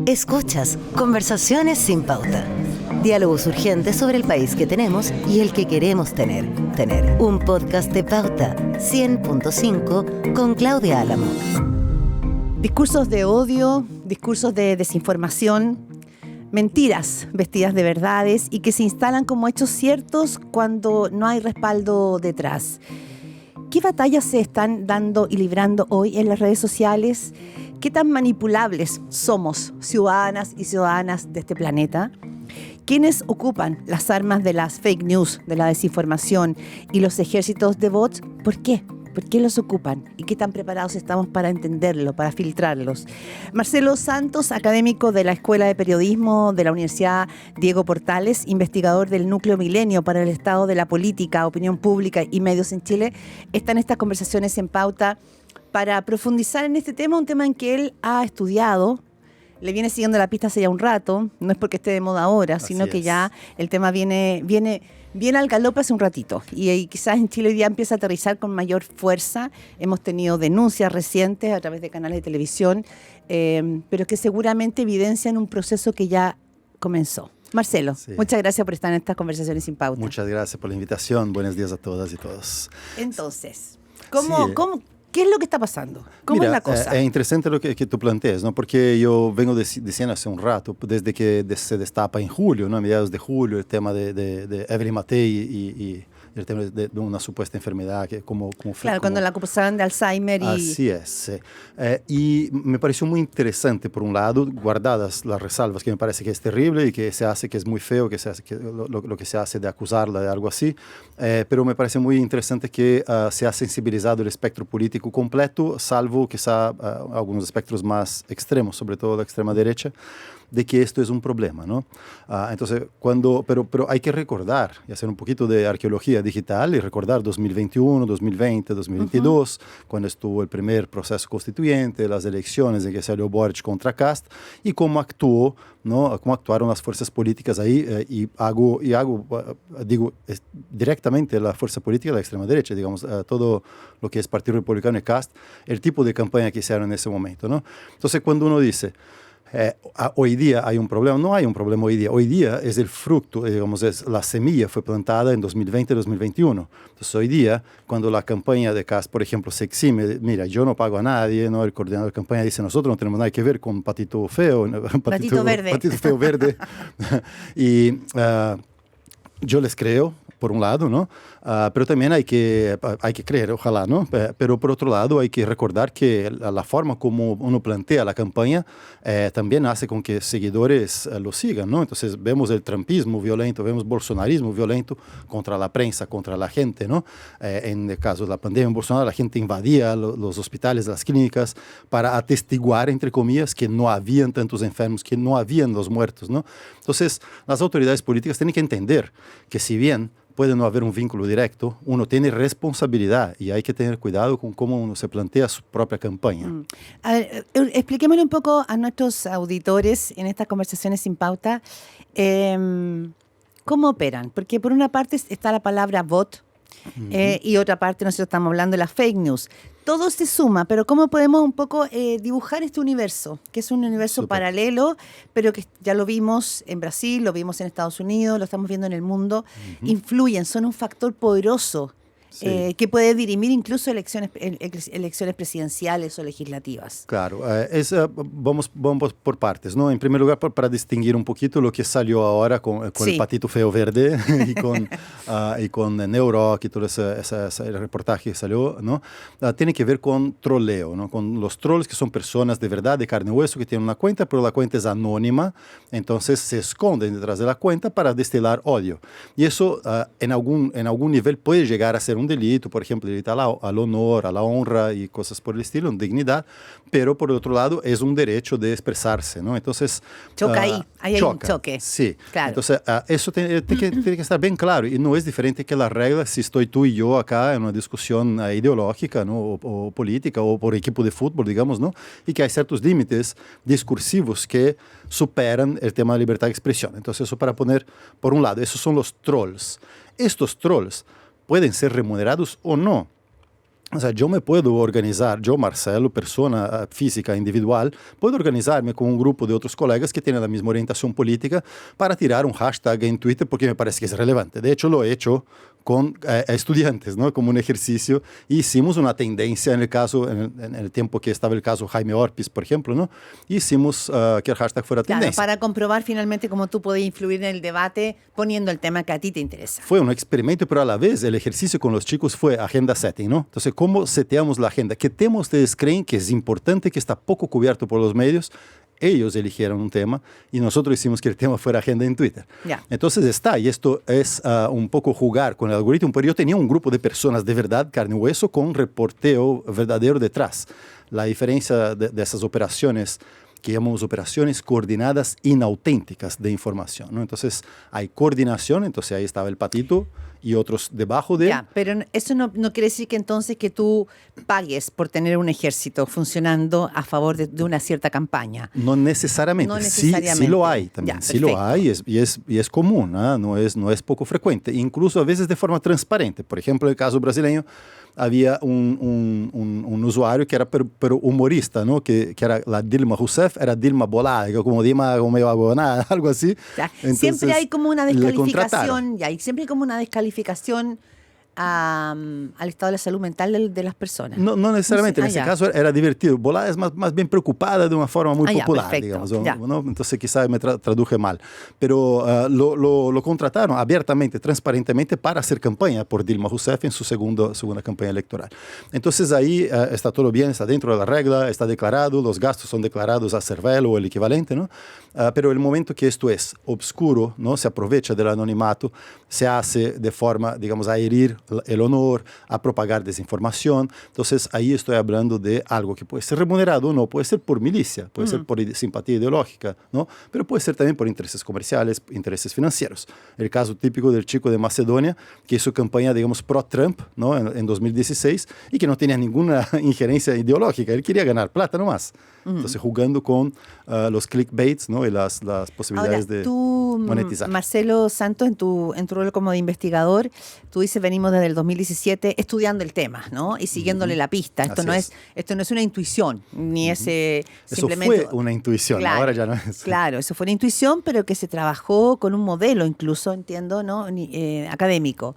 Escuchas Conversaciones sin Pauta. Diálogos urgentes sobre el país que tenemos y el que queremos tener. Un podcast de Pauta 100.5 con Claudia Álamo. Discursos de odio, discursos de desinformación, mentiras vestidas de verdades y que se instalan como hechos ciertos cuando no hay respaldo detrás. ¿Qué batallas se están dando y librando hoy en las redes sociales? ¿Qué tan manipulables somos, ciudadanas y ciudadanas de este planeta? ¿Quiénes ocupan las armas de las fake news, de la desinformación y los ejércitos de bots? ¿Por qué? ¿Por qué los ocupan? ¿Y qué tan preparados estamos para entenderlo, para filtrarlos? Marcelo Santos, académico de la Escuela de Periodismo de la Universidad Diego Portales, investigador del Núcleo Milenio para el Estado de la Política, Opinión Pública y Medios en Chile, está en estas conversaciones en Pauta para profundizar en este tema, un tema en que él ha estudiado, le viene siguiendo la pista hace ya un rato, no es porque esté de moda ahora, sino que ya el tema viene al galope hace un ratito y quizás en Chile hoy día empieza a aterrizar con mayor fuerza. Hemos tenido denuncias recientes a través de canales de televisión, pero que seguramente evidencian un proceso que ya comenzó. Marcelo, muchas gracias por estar en estas conversaciones sin pauta. Muchas gracias por la invitación. Buenos días a todas y todos. Entonces, ¿qué es lo que está pasando? ¿Cómo es la cosa? Es interesante lo que tú planteas, ¿no? Porque yo vengo diciendo hace un rato, desde que se destapa en julio, ¿no? A mediados de julio, el tema de Evelyn Matei y el tema de una supuesta enfermedad que cuando la acusaban de Alzheimer. Así es. Y me pareció muy interesante, por un lado, guardadas las resalvas, que me parece que es terrible y que se hace, que es muy feo, que se hace, lo que se hace de acusarla de algo así, pero me parece muy interesante que se ha sensibilizado el espectro político completo, salvo quizá algunos espectros más extremos, sobre todo la extrema derecha, de que esto es un problema, ¿no? Entonces, pero hay que recordar y hacer un poquito de arqueología digital y recordar 2021, 2020, 2022, cuando estuvo el primer proceso constituyente, las elecciones en que salió Boric contra Kast y cómo actuó, ¿no? Cómo actuaron las fuerzas políticas ahí digo directamente la fuerza política de la extrema derecha, digamos, todo lo que es Partido Republicano y Kast, el tipo de campaña que hicieron en ese momento, ¿no? Entonces, cuando uno dice hoy día hay un problema, no hay un problema hoy día es el fruto, digamos, la semilla fue plantada en 2020-2021. Entonces hoy día, cuando la campaña de Kast, por ejemplo, se exime, mira, yo no pago a nadie, ¿no? El coordinador de campaña dice, nosotros no tenemos nada que ver con Patito Feo, Patito Verde. Patito Feo Verde. Y yo les creo, por un lado, ¿no? Pero también hay que creer, ojalá, ¿no? Pero por otro lado hay que recordar que la forma como uno plantea la campaña también hace con que seguidores lo sigan, ¿no? Entonces vemos el trumpismo violento, vemos bolsonarismo violento contra la prensa, contra la gente, ¿no? En el caso de la pandemia en Bolsonaro, la gente invadía los hospitales, las clínicas para atestiguar, entre comillas, que no habían tantos enfermos, que no habían los muertos, ¿no? Entonces las autoridades políticas tienen que entender que si bien puede no haber un vínculo directo, uno tiene responsabilidad y hay que tener cuidado con cómo uno se plantea su propia campaña. A ver, expliquémosle un poco a nuestros auditores en estas conversaciones sin pauta, ¿cómo operan? Porque por una parte está la palabra bot, y otra parte nosotros estamos hablando de las fake news. Todo se suma, pero ¿cómo podemos un poco dibujar este universo? Que es un universo paralelo, pero que ya lo vimos en Brasil, lo vimos en Estados Unidos, lo estamos viendo en el mundo. Influyen, son un factor poderoso que puede dirimir incluso elecciones presidenciales o legislativas. Claro, vamos por partes, ¿no? En primer lugar, para distinguir un poquito lo que salió ahora con el Patito Feo Verde y con Neuroc y todo ese reportaje que salió, ¿no? Tiene que ver con troleo, ¿no? Con los trolls, que son personas de verdad, de carne y hueso, que tienen una cuenta, pero la cuenta es anónima, entonces se esconden detrás de la cuenta para destilar odio. Y eso en algún nivel puede llegar a ser un delito, por ejemplo, delito al honor, a la honra y cosas por el estilo, dignidad, pero por otro lado es un derecho de expresarse, ¿no? Entonces... ahí hay un choque. Sí, claro. Entonces eso tiene que estar bien claro y no es diferente que la regla si estoy tú y yo acá en una discusión ideológica, ¿no? o política o por equipo de fútbol, digamos, ¿no? Y que hay ciertos límites discursivos que superan el tema de libertad de expresión. Entonces eso para poner, por un lado, esos son los trolls. Estos trolls pueden ser remunerados o no. O sea, yo me puedo organizar, yo, Marcelo, persona física, individual, puedo organizarme con un grupo de otros colegas que tienen la misma orientación política para tirar un hashtag en Twitter porque me parece que es relevante. De hecho, lo he hecho con estudiantes, ¿no? Como un ejercicio. Hicimos una tendencia en el caso, en el tiempo que estaba el caso Jaime Orpiz, por ejemplo, ¿no? Hicimos que el hashtag fuera tendencia. Claro, para comprobar finalmente cómo tú puedes influir en el debate poniendo el tema que a ti te interesa. Fue un experimento, pero a la vez el ejercicio con los chicos fue agenda setting, ¿no? Entonces, ¿cómo seteamos la agenda? ¿Qué tema ustedes creen que es importante, que está poco cubierto por los medios? Ellos eligieron un tema y nosotros hicimos que el tema fuera agenda en Twitter. Ya. Entonces está, y esto es un poco jugar con el algoritmo, pero yo tenía un grupo de personas de verdad, carne y hueso, con reporteo verdadero detrás. La diferencia de esas operaciones que llamamos operaciones coordinadas inauténticas de información, ¿no? Entonces hay coordinación, entonces ahí estaba el patito y otros debajo de... Ya, pero eso no quiere decir que entonces que tú pagues por tener un ejército funcionando a favor de una cierta campaña. No necesariamente. No Sí, necesariamente. sí lo hay también. Ya, sí lo perfecto. hay y es común, ¿ah? No es poco frecuente. Incluso a veces de forma transparente. Por ejemplo, en el caso brasileño había un usuario que era pero humorista, ¿no? Que era la Dilma Rousseff, era Dilma Bolada, como Dilma como abonada, algo así. Ya, Entonces, siempre hay como una le contrataron. descalificación, ya, y siempre hay como una descalificación al estado de la salud mental de las personas. No, no necesariamente, No en sé, ese caso era divertido. Bolada es más bien preocupada de una forma muy ya, popular, perfecto, digamos, ya. ¿no? Entonces quizá me traduje mal. Pero lo contrataron abiertamente, transparentemente para hacer campaña por Dilma Rousseff en su segunda campaña electoral. Entonces ahí está todo bien, está dentro de la regla, está declarado, los gastos son declarados a Cervelo o el equivalente, ¿no? Pero el momento que esto es obscuro, ¿no? Se aprovecha del anonimato, se hace de forma, digamos, a herir el honor, a propagar desinformación. Entonces, ahí estoy hablando de algo que puede ser remunerado o no, puede ser por milicia, puede ser por simpatía ideológica, ¿no? Pero puede ser también por intereses comerciales, intereses financieros. El caso típico del chico de Macedonia, que hizo campaña, digamos, pro-Trump, ¿no? En 2016, y que no tenía ninguna injerencia ideológica, él quería ganar plata nomás. Entonces, jugando con los clickbaits, ¿no? Y las posibilidades Ahora, de tú, monetizar. Marcelo Santos, en tu rol como de investigador, tú dices, venimos desde el 2017 estudiando el tema, ¿no? Y siguiéndole la pista. Esto no es una intuición, ni es simplemente... Eso fue una intuición, claro, ahora ya no es. Claro, eso fue una intuición, pero que se trabajó con un modelo incluso, entiendo, ¿no? Académico.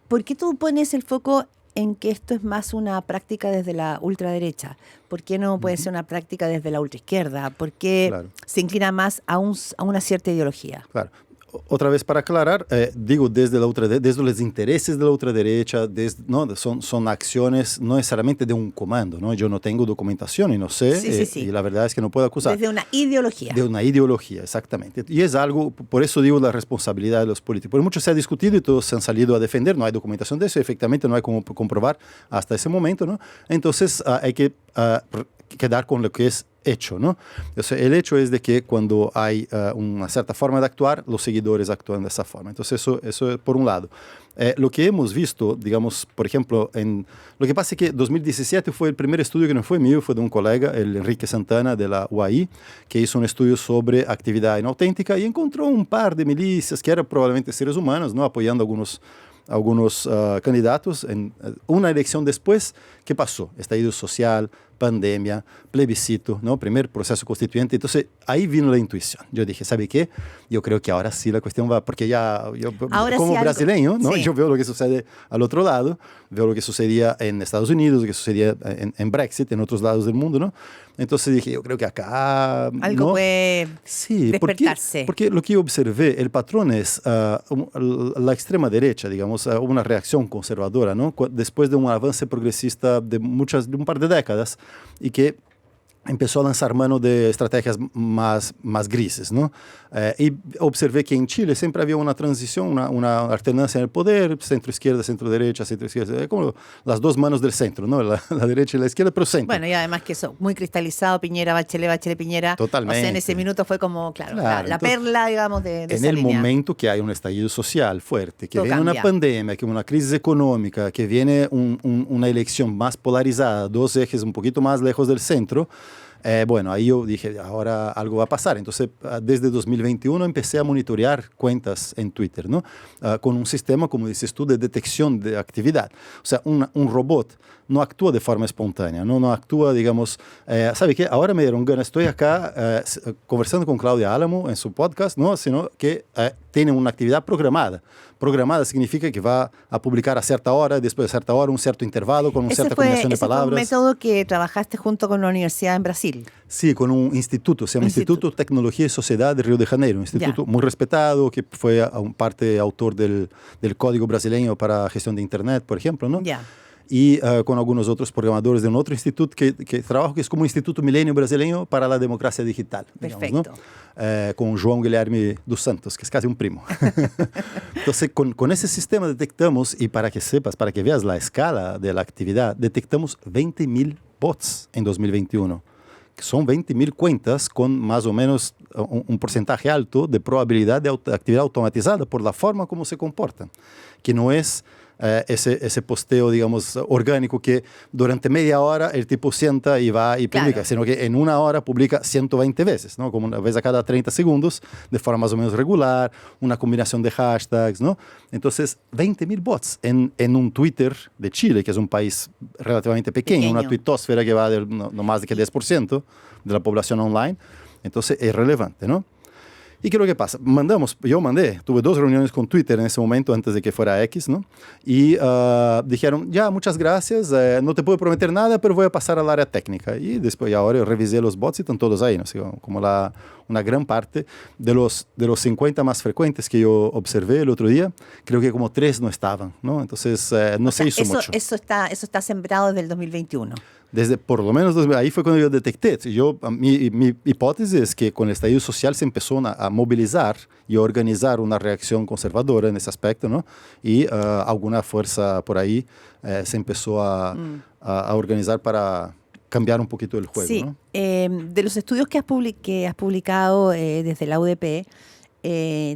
¿Por qué tú pones el foco en que esto es más una práctica desde la ultraderecha? ¿Por qué no puede ser una práctica desde la ultraizquierda? ¿Por qué se inclina más a una cierta ideología? Claro. Otra vez para aclarar, digo desde los intereses de la ultraderecha, ¿no? son acciones no necesariamente de un comando, ¿no? Yo no tengo documentación y no sé, Sí. y la verdad es que no puedo acusar. Desde una ideología. De una ideología, exactamente. Y es algo, por eso digo la responsabilidad de los políticos. Por mucho se ha discutido y todos se han salido a defender, no hay documentación de eso, y efectivamente no hay cómo comprobar hasta ese momento, ¿no? Entonces hay que quedar con lo que es hecho, ¿no? Entonces, el hecho es de que cuando hay una cierta forma de actuar, los seguidores actúan de esa forma. Entonces, eso es por un lado. Lo que hemos visto, digamos, por ejemplo, lo que pasa es que 2017 fue el primer estudio que no fue mío, fue de un colega, el Enrique Santana de la UAI, que hizo un estudio sobre actividad inauténtica y encontró un par de milicias que eran probablemente seres humanos, ¿no? Apoyando algunos candidatos. En una elección después, ¿qué pasó? Estallido social, pandemia, plebiscito, ¿no? Primer proceso constituyente. Entonces, ahí vino la intuición. Yo dije, ¿sabe qué? Yo creo que ahora sí la cuestión va, porque ya, yo ahora como sí brasileño, ¿no? Sí. Yo veo lo que sucede al otro lado, veo lo que sucedía en Estados Unidos, lo que sucedía en Brexit, en otros lados del mundo, ¿no? Entonces dije, yo creo que acá... Algo ¿no? puede Sí, despertarse. porque lo que yo observé, el patrón es la extrema derecha, digamos, una reacción conservadora, ¿no? Después de un avance progresista de un par de décadas y que empezó a lanzar mano de estrategias más grises, ¿no? Y observé que en Chile siempre había una transición, una alternancia en el poder, centro-izquierda, centro-derecha, centro-izquierda, como las dos manos del centro, ¿no? La derecha y la izquierda, pero centro. Bueno, y además que eso, muy cristalizado, Piñera, Bachelet, Piñera. Totalmente. O sea, en ese minuto fue como, claro, la Entonces, perla, digamos, de en esa el línea. momento que hay un estallido social fuerte, que Todo viene cambia. una pandemia, que una crisis económica, que viene una elección más polarizada, dos ejes un poquito más lejos del centro, Bueno, ahí yo dije, ahora algo va a pasar. Entonces, desde 2021 empecé a monitorear cuentas en Twitter, ¿no? Con un sistema, como dices tú, de detección de actividad. O sea, un robot no actúa de forma espontánea, no actúa, digamos, ¿sabe qué? Ahora me dieron ganas, estoy acá conversando con Claudia Álamo en su podcast, ¿no? Sino que tiene una actividad programada. Programada significa que va a publicar a cierta hora, después de cierta hora, un cierto intervalo, con una cierta combinación de palabras. Ese fue un método que trabajaste junto con la universidad en Brasil. Sí, con un instituto, se llama Instituto de Tecnología y Sociedad de Río de Janeiro, un instituto muy respetado, que fue parte autor del Código Brasileño para Gestión de Internet, por ejemplo, ¿no? Y con algunos otros programadores de un otro instituto que trabajo, que es como un Instituto Milenio Brasileño para la Democracia Digital. Perfecto. Digamos, ¿no? Con João Guilherme dos Santos, que es casi un primo. Entonces, con ese sistema detectamos, y para que sepas, para que veas la escala de la actividad, detectamos 20.000 bots en 2021. Que son 20.000 cuentas con más o menos un porcentaje alto de probabilidad de actividad automatizada por la forma como se comportan, que no es ese posteo, digamos, orgánico que durante media hora el tipo sienta y va y publica, sino que en una hora publica 120 veces, ¿no? Como una vez a cada 30 segundos, de forma más o menos regular, una combinación de hashtags, ¿no? Entonces, 20.000 bots en un Twitter de Chile, que es un país relativamente pequeño. Una tuitosfera que va de no más de que 10% de la población online. Entonces, es relevante, ¿no? ¿Y qué es lo que pasa? Tuve 2 reuniones con Twitter en ese momento antes de que fuera X, ¿no? Y dijeron, ya, muchas gracias, no te puedo prometer nada, pero voy a pasar al área técnica. Y después, ahora yo revisé los bots y están todos ahí, ¿no? Así, como una gran parte de los 50 más frecuentes que yo observé el otro día, creo que como 3 no estaban, ¿no? Entonces, no se hizo mucho. Eso está sembrado desde el 2021. Desde por lo menos, ahí fue cuando yo detecté. Mi hipótesis es que con el estallido social se empezó a movilizar y a organizar una reacción conservadora en ese aspecto, ¿no? Y alguna fuerza por ahí se empezó a organizar para cambiar un poquito el juego, sí, ¿no? De los estudios que has publicado desde la UDP,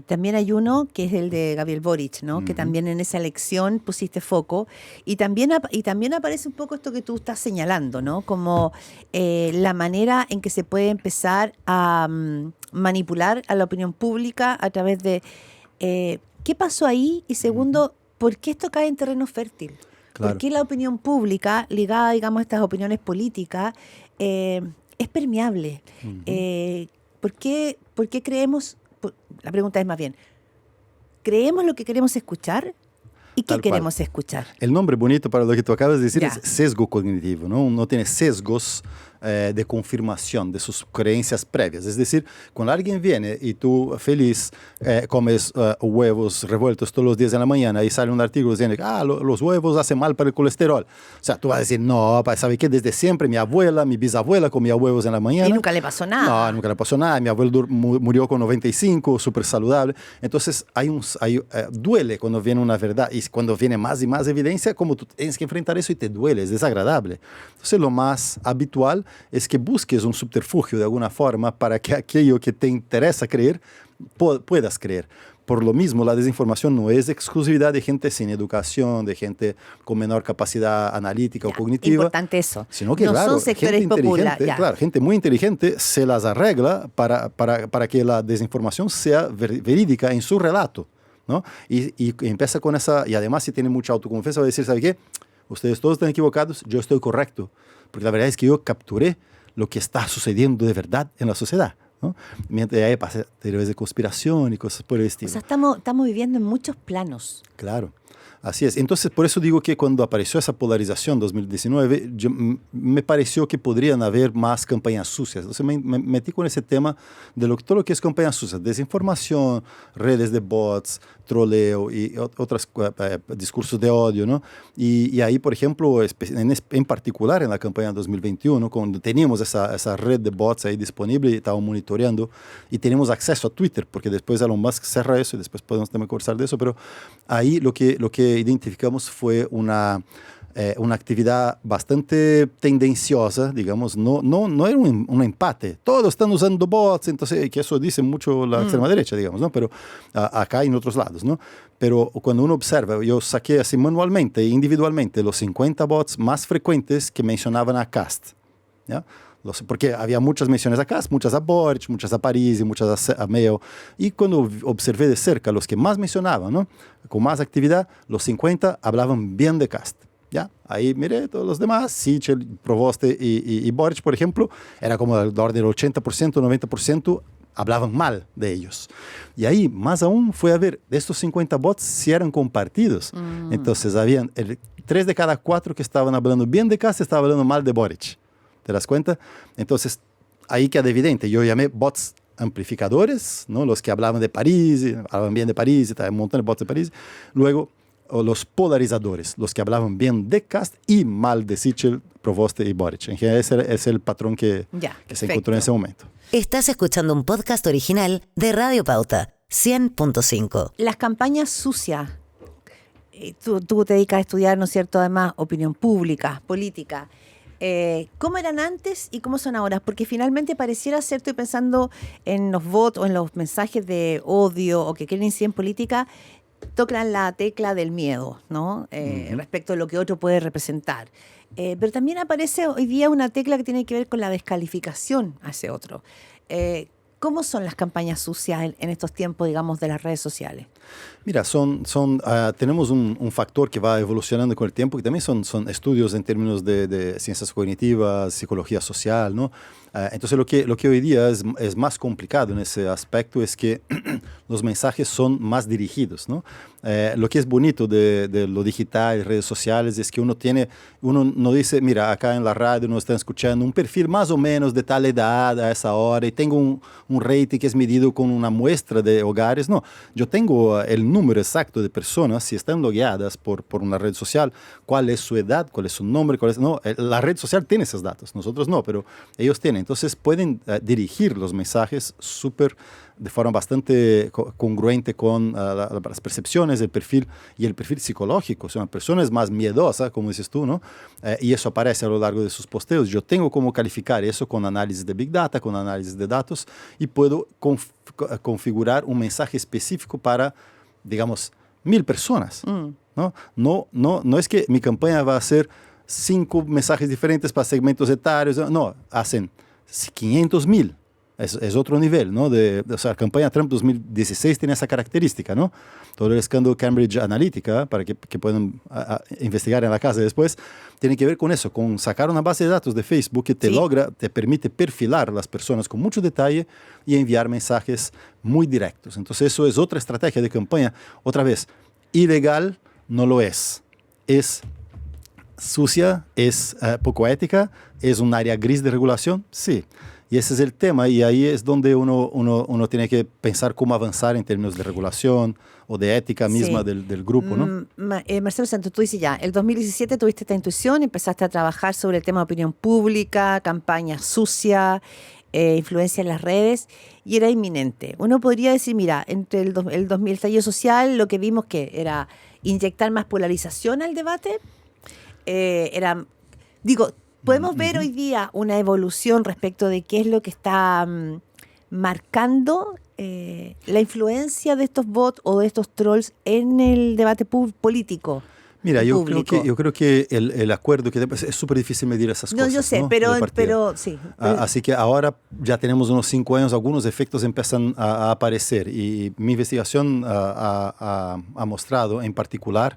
también hay uno que es el de Gabriel Boric, ¿no? Que también en esa elección pusiste foco y también aparece un poco esto que tú estás señalando, ¿no? Como la manera en que se puede empezar a manipular a la opinión pública a través de ¿qué pasó ahí? Y segundo, ¿por qué esto cae en terreno fértil? Claro. ¿Por qué la opinión pública ligada, digamos, a estas opiniones políticas es permeable? ¿Por qué creemos? La pregunta es más bien, ¿creemos lo que queremos escuchar? ¿Y qué queremos escuchar? El nombre bonito para lo que tú acabas de decir es sesgo cognitivo, ¿no? Uno tiene sesgos de confirmación de sus creencias previas. Es decir, cuando alguien viene y tú feliz comes huevos revueltos todos los días en la mañana y sale un artículo diciendo que los huevos hacen mal para el colesterol. O sea, tú vas a decir, no, ¿sabe qué? Desde siempre mi bisabuela comía huevos en la mañana. Y nunca le pasó nada. No, nunca le pasó nada. Mi abuelo murió con 95, súper saludable. Entonces, duele cuando viene una verdad y cuando viene más y más evidencia, como tú tienes que enfrentar eso y te duele, es desagradable. Entonces, lo más habitual es que busques un subterfugio de alguna forma para que aquello que te interesa creer, puedas creer. Por lo mismo, la desinformación no es exclusividad de gente sin educación, de gente con menor capacidad analítica o cognitiva. Importante eso. Sino que, no claro, son sectores populares. Claro, gente muy inteligente se las arregla para que la desinformación sea verídica en su relato, ¿no? Y empieza con esa, y además si tiene mucha autoconfianza va a decir, ¿sabe qué? Ustedes todos están equivocados, yo estoy correcto. Porque la verdad es que yo capturé lo que está sucediendo de verdad en la sociedad, ¿no? Mientras ahí pasa teorías de conspiración y cosas por el estilo. O sea, estamos viviendo en muchos planos. Claro. Así es. Entonces, por eso digo que cuando apareció esa polarización en 2019, me pareció que podrían haber más campañas sucias. Entonces, me metí con ese tema de todo lo que es campañas sucias, desinformación, redes de bots, troleo y otros discursos de odio, ¿no? Y ahí, por ejemplo, en particular en la campaña de 2021, cuando teníamos esa red de bots ahí disponible y estábamos monitoreando y teníamos acceso a Twitter, porque después Elon Musk cerra eso y después podemos también conversar de eso, pero ahí lo que identificamos fue una actividad bastante tendenciosa, digamos, no era un empate. Todos están usando bots, entonces, que eso dice mucho la extrema derecha, digamos, ¿no? Pero acá y en otros lados, ¿no? Pero cuando uno observa, yo saqué así manualmente, individualmente, los 50 bots más frecuentes que mencionaban a Cast, ¿ya? Porque había muchas menciones a Kast, muchas a Boric, muchas a Parisi, muchas a Mayo. Y cuando observé de cerca los que más mencionaban, ¿no? Con más actividad, los 50 hablaban bien de Kast. ¿Ya? Ahí miré todos los demás, Sichel, Provoste y Boric, por ejemplo, era como del orden del 80%, 90% hablaban mal de ellos. Y ahí, más aún, fue a ver de estos 50 votos si eran compartidos. Entonces, habían 3 de cada 4 que estaban hablando bien de Kast estaban hablando mal de Boric. ¿Te das cuenta? Entonces, ahí queda evidente. Yo llamé bots amplificadores, ¿no? Los que hablaban de París, hablaban bien de París, un montón de bots de París. Luego, o los polarizadores, los que hablaban bien de Kast y mal de Sichel, Provoste y Boric. En general, ese es el patrón que se encontró en ese momento. Estás escuchando un podcast original de Radio Pauta, 100.5. Las campañas sucias. Tú te dedicas a estudiar, ¿no es cierto?, además, opinión pública, política. ¿Cómo eran antes y cómo son ahora? Porque finalmente pareciera ser, estoy pensando en los votos o en los mensajes de odio o que quieren incidir en política, tocan la tecla del miedo, ¿no? Respecto a lo que otro puede representar. Pero también aparece hoy día una tecla que tiene que ver con la descalificación a ese otro. ¿Cómo son las campañas sucias en estos tiempos, digamos, de las redes sociales? Mira, tenemos un factor que va evolucionando con el tiempo, que también son estudios en términos de ciencias cognitivas, psicología social, ¿no? Entonces, lo que hoy día es más complicado en ese aspecto es que los mensajes son más dirigidos, ¿no? Lo que es bonito de lo digital y redes sociales es que uno no dice, mira, acá en la radio nos están escuchando un perfil más o menos de tal edad a esa hora y tengo un rating que es medido con una muestra de hogares. No, yo tengo el número exacto de personas, si están logueadas por una red social, cuál es su edad, cuál es su nombre, no, la red social tiene esos datos, nosotros no, pero ellos tienen. Entonces pueden dirigir los mensajes de forma bastante congruente con las percepciones, el perfil y el perfil psicológico. O sea, una persona es más miedosa, como dices tú, ¿no? Y eso aparece a lo largo de sus posteos. Yo tengo cómo calificar eso con análisis de Big Data, con análisis de datos, y puedo configurar un mensaje específico para, digamos, 1000 personas. No es que mi campaña va a ser 5 mensajes diferentes para segmentos etarios. No, hacen 500,000. Es otro nivel, ¿no? O sea, la campaña Trump 2016 tiene esa característica, ¿no? Todo el escándalo Cambridge Analytica, para que puedan investigar en la casa después, tiene que ver con eso, con sacar una base de datos de Facebook que te permite perfilar a las personas con mucho detalle y enviar mensajes muy directos. Entonces, eso es otra estrategia de campaña. Otra vez, ilegal no lo es. Es sucia, es poco ética, es un área gris de regulación, sí. Y ese es el tema, y ahí es donde uno tiene que pensar cómo avanzar en términos de regulación o de ética misma del grupo, ¿no? Marcelo Santos, tú dices ya, el 2017 tuviste esta intuición, empezaste a trabajar sobre el tema de opinión pública, campaña sucia, influencia en las redes, y era inminente. Uno podría decir, mira, entre el estallido social, lo que vimos que era inyectar más polarización al debate, podemos ver hoy día una evolución respecto de qué es lo que está marcando la influencia de estos bots o de estos trolls en el debate político. Mira, yo creo que el acuerdo, que es súper difícil medir esas cosas. No, yo sé, ¿no? pero sí. Así que ahora ya tenemos unos 5 años, algunos efectos empiezan a aparecer, y mi investigación ha mostrado en particular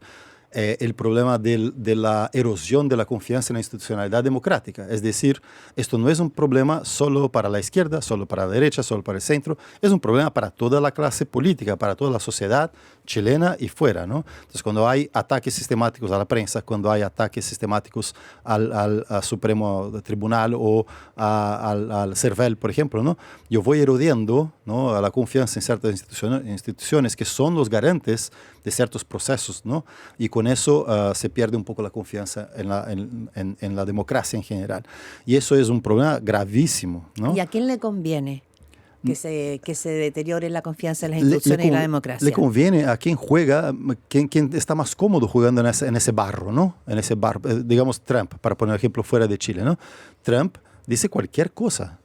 el problema de la erosión de la confianza en la institucionalidad democrática. Es decir, esto no es un problema solo para la izquierda, solo para la derecha, solo para el centro, es un problema para toda la clase política, para toda la sociedad chilena y fuera, ¿no? Entonces, cuando hay ataques sistemáticos a la prensa, cuando hay ataques sistemáticos al Supremo Tribunal o al CERVEL, por ejemplo, ¿no? Yo voy erodeando, ¿no?, a la confianza en ciertas instituciones que son los garantes de ciertos procesos, ¿no? Y con eso se pierde un poco la confianza en la democracia en general. Y eso es un problema gravísimo, ¿no? ¿Y a quién le conviene que se deteriore la confianza en las instituciones y la democracia? Le conviene a quien juega, quien está más cómodo jugando en ese barro, ¿no? En ese barro, digamos Trump, para poner ejemplo fuera de Chile, ¿no? Trump dice cualquier cosa.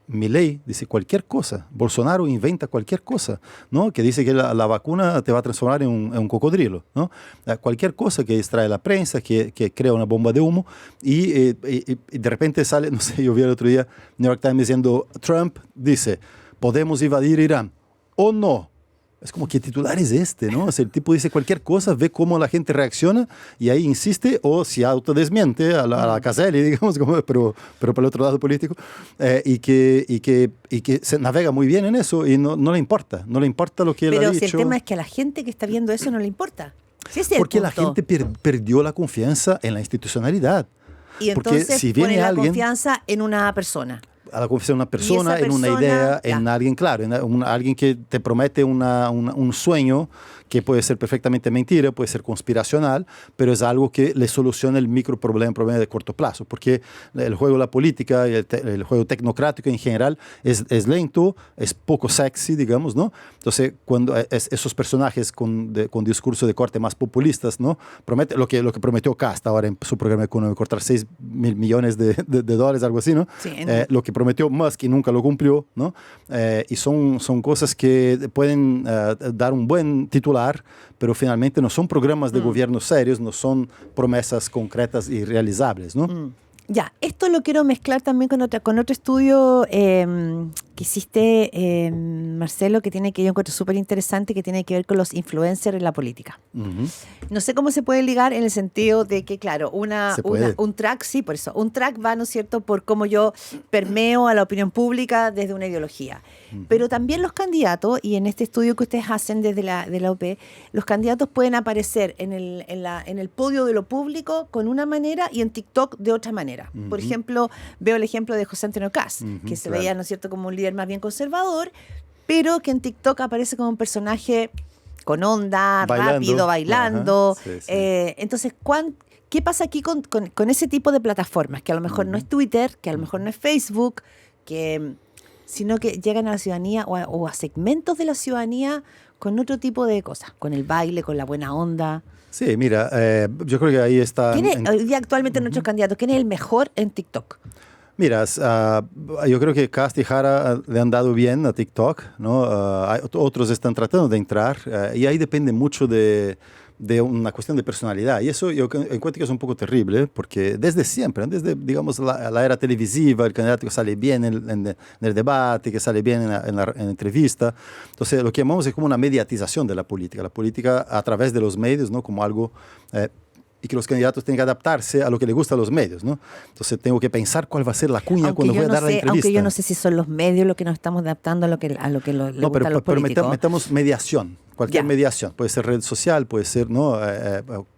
Milei dice cualquier cosa, Bolsonaro inventa cualquier cosa, ¿no? Que dice que la vacuna te va a transformar en un cocodrilo, ¿no? Cualquier cosa que distrae la prensa, que crea una bomba de humo y de repente sale, no sé, yo vi el otro día New York Times diciendo, Trump dice, podemos invadir Irán o no. Es como, ¿qué titular es este, no? O sea, el tipo dice cualquier cosa, ve cómo la gente reacciona y ahí insiste o se autodesmiente a la Caselli, digamos, pero por el otro lado político, y que se navega muy bien en eso y no le importa lo que él ha dicho. Pero si el tema es que a la gente que está viendo eso no le importa. Sí, ese es porque el la punto. gente perdió la confianza en la institucionalidad. Y entonces porque si viene pone la alguien, confianza en una persona. a la confianza en una persona, en una persona, idea, ya. en alguien, claro, alguien que te promete un sueño que puede ser perfectamente mentira, puede ser conspiracional, pero es algo que le soluciona el problema de corto plazo, porque el juego de la política y el juego tecnocrático en general es lento, es poco sexy, digamos, ¿no? Entonces, cuando esos personajes con discurso de corte más populistas, ¿no? Promete lo que prometió Cast ahora en su programa económico, cortar $6 mil millones de dólares, algo así, ¿no? Sí, lo que prometió Musk y nunca lo cumplió, ¿no? Y son cosas que pueden dar un buen titular, pero finalmente no son programas de gobierno serios, no son promesas concretas y realizables, ¿no? Ya, esto lo quiero mezclar también con otro estudio que hiciste, Marcelo, que yo encuentro súper interesante, que tiene que ver con los influencers en la política. Uh-huh. No sé cómo se puede ligar en el sentido de que, claro, un track, sí, por eso, un track va, ¿no es cierto?, por cómo yo permeo a la opinión pública desde una ideología. Uh-huh. Pero también los candidatos, y en este estudio que ustedes hacen desde la UP, los candidatos pueden aparecer en el podio de lo público con una manera y en TikTok de otra manera. Uh-huh. Por ejemplo, veo el ejemplo de José Antonio Kast, que se veía, ¿no es cierto?, como un líder más bien conservador, pero que en TikTok aparece como un personaje con onda, rápido, bailando. Ajá, sí. Entonces, ¿qué pasa aquí con ese tipo de plataformas? Que a lo mejor no es Twitter, que a lo mejor no es Facebook, sino que llegan a la ciudadanía o a segmentos de la ciudadanía con otro tipo de cosas, con el baile, con la buena onda. Sí, mira, yo creo que ahí está... Hoy día actualmente nuestros candidatos, ¿quién es el mejor en TikTok? Mira, yo creo que Kast y Jara le han dado bien a TikTok, ¿no? Otros están tratando de entrar y ahí depende mucho de una cuestión de personalidad. Y eso yo encuentro que es un poco terrible, porque desde siempre, desde, digamos, la era televisiva, el candidato que sale bien en el debate, que sale bien en la entrevista. Entonces, lo que llamamos es como una mediatización de la política a través de los medios, ¿no? Como algo... y que los candidatos tienen que adaptarse a lo que les gusta a los medios, ¿no? Entonces tengo que pensar cuál va a ser la cuña cuando voy a dar la entrevista. Aunque yo no sé si son los medios los que nos estamos adaptando a lo que le gusta a los políticos. Pero metamos mediación, cualquier mediación. Puede ser red social, puede ser, ¿no?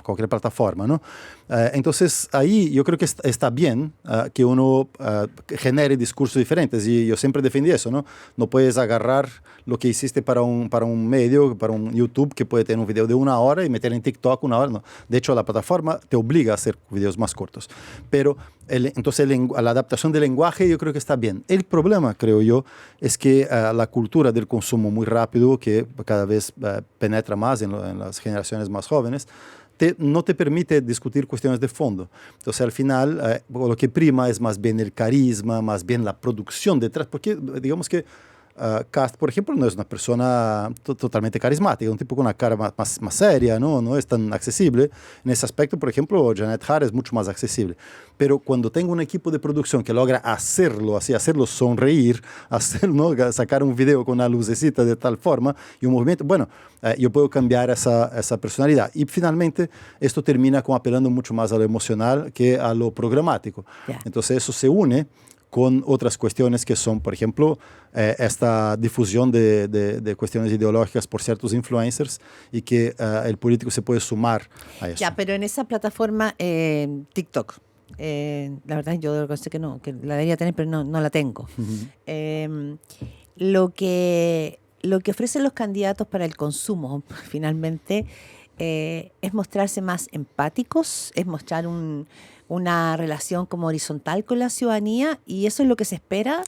Cualquier plataforma, ¿no? Entonces ahí yo creo que está bien que uno genere discursos diferentes, y yo siempre defendí eso, ¿no? No puedes agarrar lo que hiciste para un medio, para un YouTube que puede tener un video de 1 hora y meter en TikTok 1 hora, no. De hecho, la plataforma te obliga a hacer videos más cortos. Pero entonces la adaptación del lenguaje yo creo que está bien. El problema, creo yo, es que la cultura del consumo muy rápido, que cada vez penetra más en las generaciones más jóvenes, no te permite discutir cuestiones de fondo. Entonces, al final, lo que prima es más bien el carisma, más bien la producción detrás, porque digamos que Kast, por ejemplo, no es una persona totalmente carismática, un tipo con una cara más seria, no es tan accesible. En ese aspecto, por ejemplo, Janet Hara es mucho más accesible. Pero cuando tengo un equipo de producción que logra hacerlo sonreír, sacar un video con una lucecita de tal forma y un movimiento, bueno, yo puedo cambiar esa personalidad. Y finalmente, esto termina como apelando mucho más a lo emocional que a lo programático. Yeah. Entonces, eso se une con otras cuestiones que son, por ejemplo, esta difusión de cuestiones ideológicas por ciertos influencers, y que el político se puede sumar a eso. Ya, pero en esa plataforma TikTok, la verdad yo sé que no, que la debería tener, pero no la tengo. Uh-huh. Lo que ofrecen los candidatos para el consumo, finalmente, es mostrarse más empáticos, es mostrar una relación como horizontal con la ciudadanía, y eso es lo que se espera.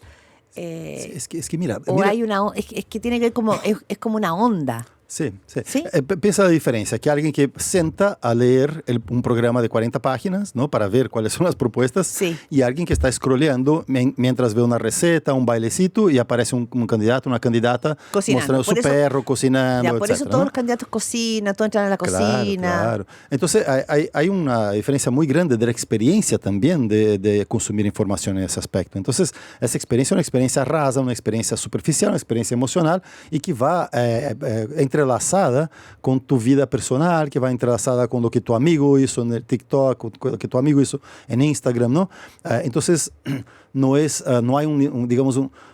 Es que mira, hay es que tiene que ver como es como una onda. Sí, sí. ¿Sí? Piensa la diferencia, que alguien que senta a leer un programa de 40 páginas, ¿no? Para ver cuáles son las propuestas, Sí. y alguien que está scrolleando mientras ve una receta, un bailecito, y aparece un candidato, una candidata Cocinando. mostrando su perro, cocinando, Ya, por eso etcétera, todos ¿no? los candidatos cocinan, todos entran a la Claro, cocina. claro. Entonces hay una diferencia muy grande de la experiencia también de consumir información en ese aspecto. Entonces, esa experiencia es una experiencia rasa, una experiencia superficial, una experiencia emocional y que va entrelazada con tu vida personal, que va entrelazada con lo que tu amigo hizo en el TikTok, con lo que tu amigo hizo en Instagram, ¿no? Entonces, no hay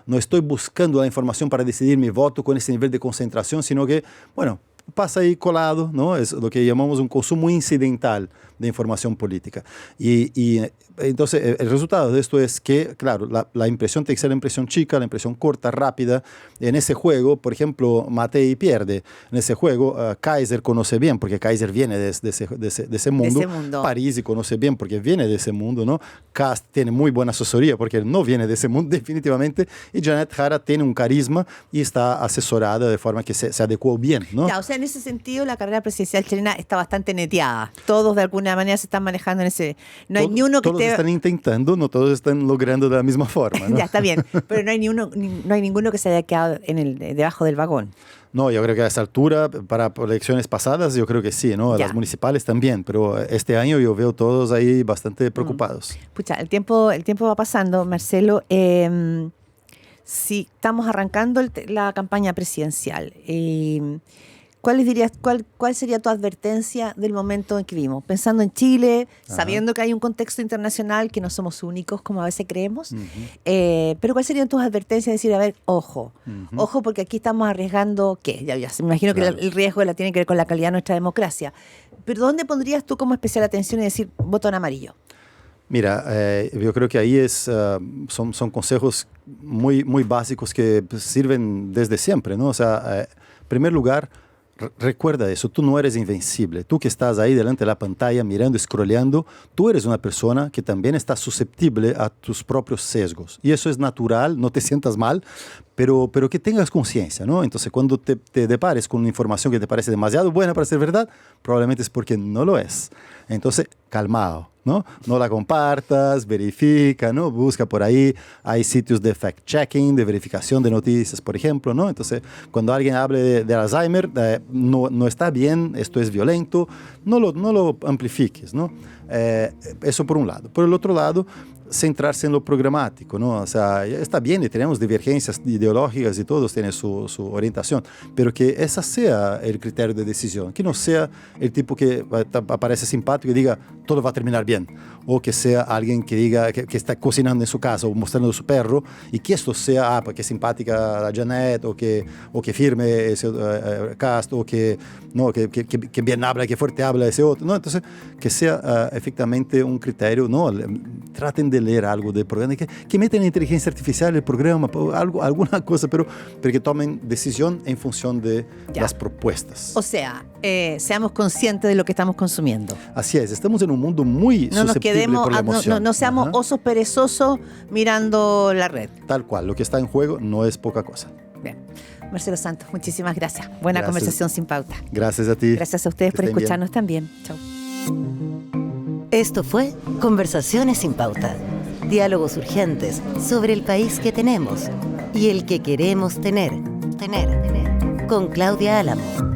no estoy buscando la información para decidir mi voto con ese nivel de concentración, sino que, bueno, pasa ahí colado, ¿no? Es lo que llamamos un consumo incidental de información política. Y entonces el resultado de esto es que, claro, la impresión tiene que ser la impresión chica, la impresión corta, rápida. En ese juego, por ejemplo, Matei pierde. En ese juego, Kaiser conoce bien, porque Kaiser viene de ese mundo. Parisi conoce bien, porque viene de ese mundo, ¿no? Kast tiene muy buena asesoría, porque él no viene de ese mundo definitivamente. Y Janet Jara tiene un carisma y está asesorada de forma que se adecuó bien, ¿no? Ya, o sea, en ese sentido, la carrera presidencial chilena está bastante neteada. Todos de alguna manera se están manejando en ese... No hay ni uno que todos están intentando, no todos están logrando de la misma forma, ¿no? Ya, está bien, pero no hay ninguno que se haya quedado debajo del vagón. No, yo creo que a esa altura, para elecciones pasadas, yo creo que sí, ¿no? Ya. Las municipales también, pero este año yo veo todos ahí bastante preocupados. Pucha, el tiempo va pasando, Marcelo. Si estamos arrancando la campaña presidencial, ¿cuál sería tu advertencia del momento en que vivimos? Pensando en Chile, sabiendo que hay un contexto internacional, que no somos únicos como a veces creemos, pero ¿cuáles serían tus advertencias? Decir, a ver, ojo, porque aquí estamos arriesgando, ¿qué? Ya me imagino que el riesgo tiene que ver con la calidad de nuestra democracia. Pero ¿dónde pondrías tú como especial atención y decir, voto en amarillo? Mira, yo creo que ahí son consejos muy, muy básicos que sirven desde siempre, ¿no? O sea, en primer lugar, recuerda eso, tú no eres invencible. Tú que estás ahí delante de la pantalla mirando, scrolleando, tú eres una persona que también está susceptible a tus propios sesgos. Y eso es natural, no te sientas mal, pero que tengas conciencia, ¿no? Entonces, cuando te depares con una información que te parece demasiado buena para ser verdad, probablemente es porque no lo es. Entonces, calmado, ¿no? No la compartas, verifica, ¿no? Busca por ahí. Hay sitios de fact-checking, de verificación de noticias, por ejemplo, ¿no? Entonces, cuando alguien hable de Alzheimer, no está bien, esto es violento, no lo amplifiques, ¿no? Eso por un lado. Por el otro lado, centrarse en lo programático, ¿no? O sea, está bien y tenemos divergencias ideológicas y todos tienen su orientación, pero que esa sea el criterio de decisión, que no sea el tipo que aparece simpático y diga todo va a terminar bien, o que sea alguien que diga que está cocinando en su casa o mostrando su perro y que esto sea, porque es simpática la Janet o que firme ese cast o que bien habla, que fuerte habla ese otro, ¿no? Entonces, que sea efectivamente un criterio, ¿no? Traten de leer algo del programa, que metan inteligencia artificial en el programa, alguna cosa, pero que tomen decisión en función de las propuestas. O sea, seamos conscientes de lo que estamos consumiendo. Así es, estamos en un mundo muy susceptible por la emoción. No seamos osos perezosos mirando la red. Tal cual, lo que está en juego no es poca cosa. Bien. Marcelo Santos, muchísimas gracias. Buena conversación sin pauta. Gracias a ti. Gracias a ustedes por escucharnos también. Chao. Esto fue Conversaciones sin Pauta. Diálogos urgentes sobre el país que tenemos y el que queremos tener. Con Claudia Álamo.